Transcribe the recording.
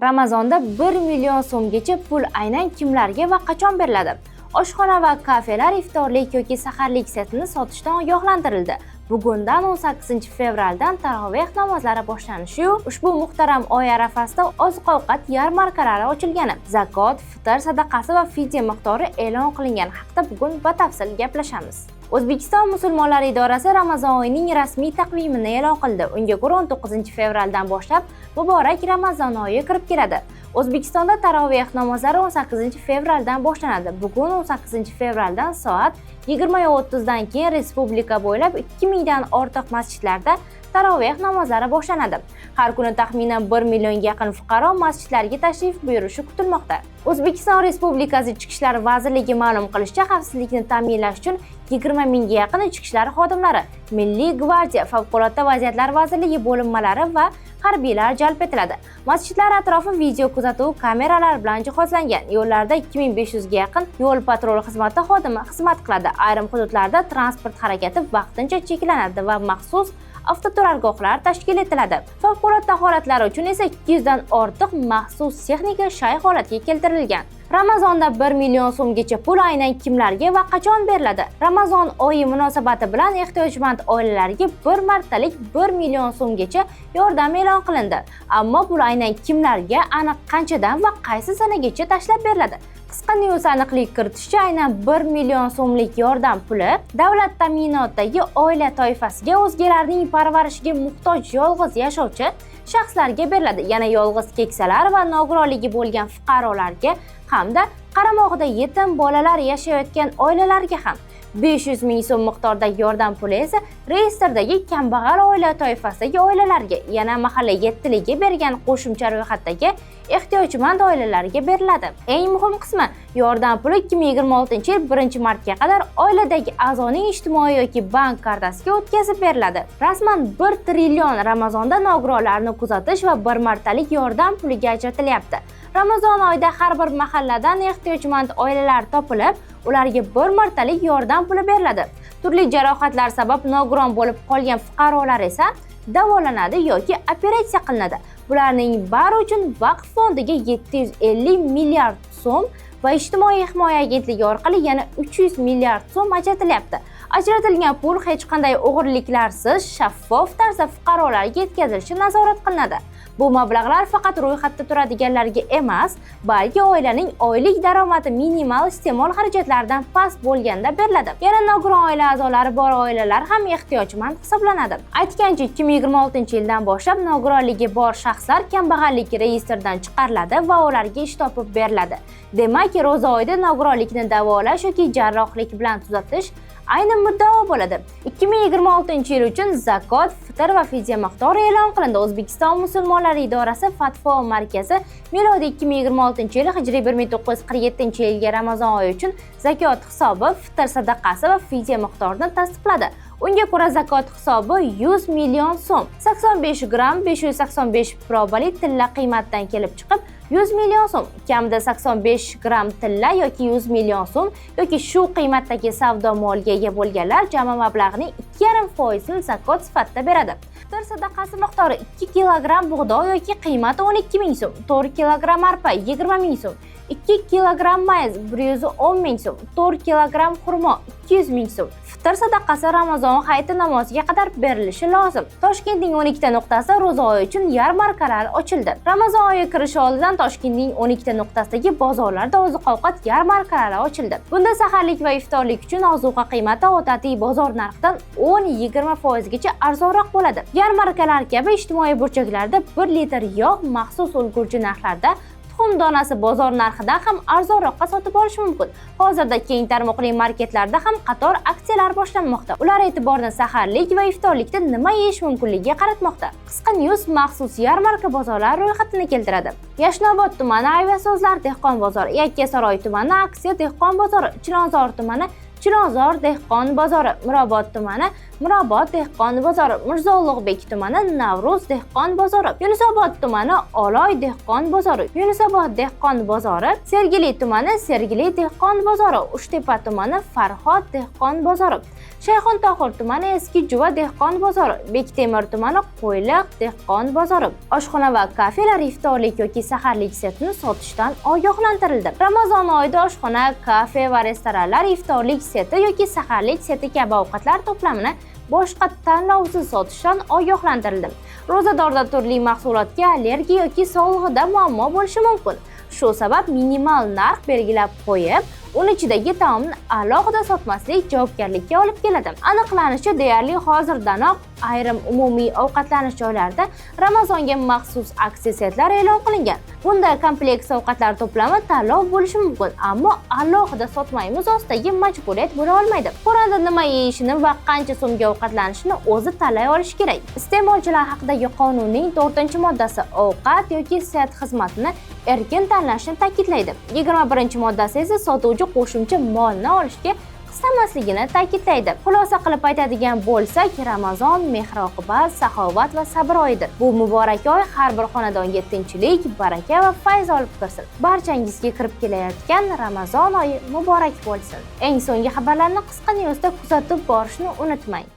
Ramazonda 1 million so'mgacha pul aynan kimlarga va qachon beriladi? Oshxona va kafelar iftorlik yoki saharlik setini sotishdan ogohlantirildi. Bugundan 18 fevraldan taroveh namozlari boshlanishi, ushbu muhtaram oy arafasida oziq-ovqat yarmarkalari ochilgani, zakot, fitr sadaqasi va fidya miqdori e'lon qilingan haqida bugun batafsil gaplashamiz. O'zbekiston musulmonlari idorasi Ramazon oyining rasmiy taqvimini e'lon qildi. Unga ko'ra 19 fevraldan boshlab muborak Ramazon oyi kirib keladi. O'zbekistonda taroveh namozlari 18 fevraldan boshlanadi. Bugun 18 fevraldan soat 20:30 dan keyin respublika bo'ylab 2000 dan ortiq masjidlarda taroveh namozlari boshlanadi. Har kuni taxminan 1 millionga yaqin fuqaro masjidlarga tashrif buyurishi kutilmoqda. O'zbekiston Respublikasi Ichki ishlar vazirligi ma'lum qilishicha, xavfsizlikni ta'minlash uchun 20 mingga yaqin ichki ishlar xodimlari, Milliy gvardiya, favqulodda vaziyatlar vazirligi bo'linmalari va harbiylar jalb etiladi. Masjidlar atrofi video kuzatuv kameralari bilan jihozlangan. Yo'llarda 2500 ga yaqin yo'l patrul xizmati xodimi xizmat qiladi. Ayrim hududlarda transport harakati vaqtincha cheklanadi va maxsus avtoturargohlar tashkil etiladi. Favqulodda holatlar uchun esa 200 dan ortiq maxsus texnika shay holatga keltirilgan. Ramazonda 1 million so'mgacha pul aynan kimlarga va qachon beriladi? Ramazon oyi munosabati bilan ehtiyojmand oilalarga bir martalik 1 million so'mgacha yordam e'lon qilindi. Ammo pul aynan kimlarga, aniq qanchadan va qaysi sanagacha tashlab beriladi? Qisqa news aniqlik kiritishicha, aynan 1 million so'mlik yordam puli davlat ta'minotidagi oila toifasiga, o'zgalarning parvarishiga muhtoj yolg'iz yashovchi shaxslarga beriladi. Yana yolg'iz keksalar va nogironligi bo'lgan fuqarolarga hamda qaramog'ida yetim bolalar yashayotgan oilalarga ham 500 ming so'm miqdordagi yordam puli esa reyestrdagi kambag'al oila toifasidagi oilalarga, yana mahalla yettiligi bergan qo'shimcha ro'yxatdagi ehtiyojmand oilalarga beriladi. Eng muhim qismi, yordam puli 2026-yil 1-martga qadar oiladagi a'zoning ijtimoiy yoki bank kartasiga o'tkazib beriladi. Rasman 1 trillion Ramazonda nogironlarni kuzatish va bir martalik yordam puliga ajratilyapti. Ramazon oyida har bir mahalladan ehtiyojmand oilalar topilib, ularga bir martalik yordam puli beriladi. Turli jarohatlar sabab nogiron bo'lib qolgan fuqarolar esa davolanadi yoki operatsiya qilinadi. Bularning bari uchun vaqf fondiga 750 milliard so'm va ijtimoiy himoya agentligi orqali yana 300 milliard so'm ajratilyapti. Ajratilgan pul hech qanday o'g'irliklarsiz, shaffof tarzda fuqarolarga yetkazilishi nazorat qilinadi. Bu mablag'lar faqat ro'yxatda turadiganlarga emas, balki oilaning oylik daromadi minimal iste'mol xarajatlaridan past bo'lganda beriladi. Yana nogiron oila a'zolari bor oilalar ham ehtiyojmand hisoblanadi. Aytgancha, 2026-yildan boshlab nogironligi bor shaxslar kambag'allik reyestridan chiqariladi va ularga ish topib beriladi. Demak, ro'za oyida nogironlikni davolash yoki jarrohlik bilan tuzatish ayni muddao bo'ladi. 2026-yil uchun zakot, fitr va fidya miqdori e'lon qilindi. O'zbekiston musulmonlari idorasi Fatvo markazi milodiy 2026-yil hijriy 1947-yilga Ramazon oyi uchun zakot hisobi, fitr sadaqasi va fidya miqdorini tasdiqladi. Unga ko'ra zakot hisobi 100 million so'm, 85 gram 585 probali tilla qiymatidan kelib chiqib 100 million so'm, kamida 85 gram tilla yoki 100 million so'm yoki shu qiymatdagi savdo moliga ega bo'lganlar jami mablag'ning 2,5% ni zakot sifatida beradi. Fitr sadaqasi miqdori 2 kilogramm bug'doy yoki qiymati 12 ming so'm, 4 kilogramm arpa 20 ming so'm, 2 kilogramm mayiz 110 ming so'm, 4 kilogramm xurmo 200 ming so'm. Fitr sadaqasi Ramazon hayiti namoziga qadar berilishi lozim. Toshkentning 12 ta nuqtasida ro'za oyi uchun yarmarkalar ochildi. Ramazon oyi kirishi oldidan Toshkentning 12 ta nuqtasidagi bozorlarda oziq-ovqat yarmarkalari ochildi. Bunda saharlik va iftorlik uchun ozuqa qiymati odatiy bozor narxidan 10-20% gacha arzonroq bo'ladi. Yarmarkalar kabi ijtimoiy burchaklarda 1 litr yog' maxsus ulgurji narxlarda, tuxum donasi bozor narxidan ham arzonroqqa sotib olish mumkin. Hozirda keng tarmoqli marketlarda ham qator aksiyalar boshlanmoqda. Ular e'tiborni saharlik va iftorlikda nima yeyish mumkinligiga qaratmoqda. Qisqa news maxsus yarmarka bozorlar ro'yxatini keltiradi. Yashnobod tumani Aviasozlar dehqon bozori, Yakkasaroy tumani Aksiya dehqon bozori, Chilonzor tumani Chilonzor dehqon bozori, Mirobod tumani Mirobod dehqon bozori, Mirzo Ulug'bek tumani Navro'z dehqon bozori, Yunusobod tumani Oloy dehqon bozori, Yunusobod dehqon bozori, Sergeli tumani Sergeli dehqon bozori, Uchtepa tumani Farhod dehqon bozori, Shayxontohur tumani Eski Juva dehqon bozori, Bektemir tumani Qo'yliq dehqon bozori. Oshxona va kafelar iftorlik yoki saharlik setini sotishdan ogohlantirildi. Ramazon oyida oshxona, kafe va restoranlar iftorlik seti yoki saharlik seti kabi ovqatlar to'plamini boshqa tanlovsiz sotishdan ogohlantirildi. Ro'zadorda turli mahsulotga allergiya yoki sog'lig'ida muammo bo'lishi mumkin. Shu sabab minimal narx belgilab qo'yib, uni ichidagi taomni alohida sotmaslik javobgarlikka olib keladi. Aniqlanishicha, deyarli hozirdanoq ayrim umumiy ovqatlanish joylarida Ramazonga maxsus aksiya setlar e'lon qilingan. Bunda kompleks ovqatlar to'plami tanlov bo'lishi mumkin, ammo alohida sotmaymiz ostidagi majburiyat bo'la olmaydi. Xonanda nima yeyishini va qancha so'mga ovqatlanishini o'zi tanlay olishi kerak. Iste'molchilar haqidagi qonunning 4-moddasi ovqat yoki set xizmatini erkin tanlashni ta'kidlaydi. 21-moddasi esa sotuvchi qo'shimcha molni olishga qistamasligini ta'kidlaydi. Xulosa qilib aytadigan bo'lsak, Ramazon mehr-oqibat, saxovat va sabr oyidir. Bu muborak oy har bir xonadonga tinchlik, baraka va fayz olib kirsin. Barchangizga kirib kelayotgan Ramazon oyi muborak bo'lsin. Eng so'nggi xabarlarni qisqa newsda kuzatib borishni unutmang.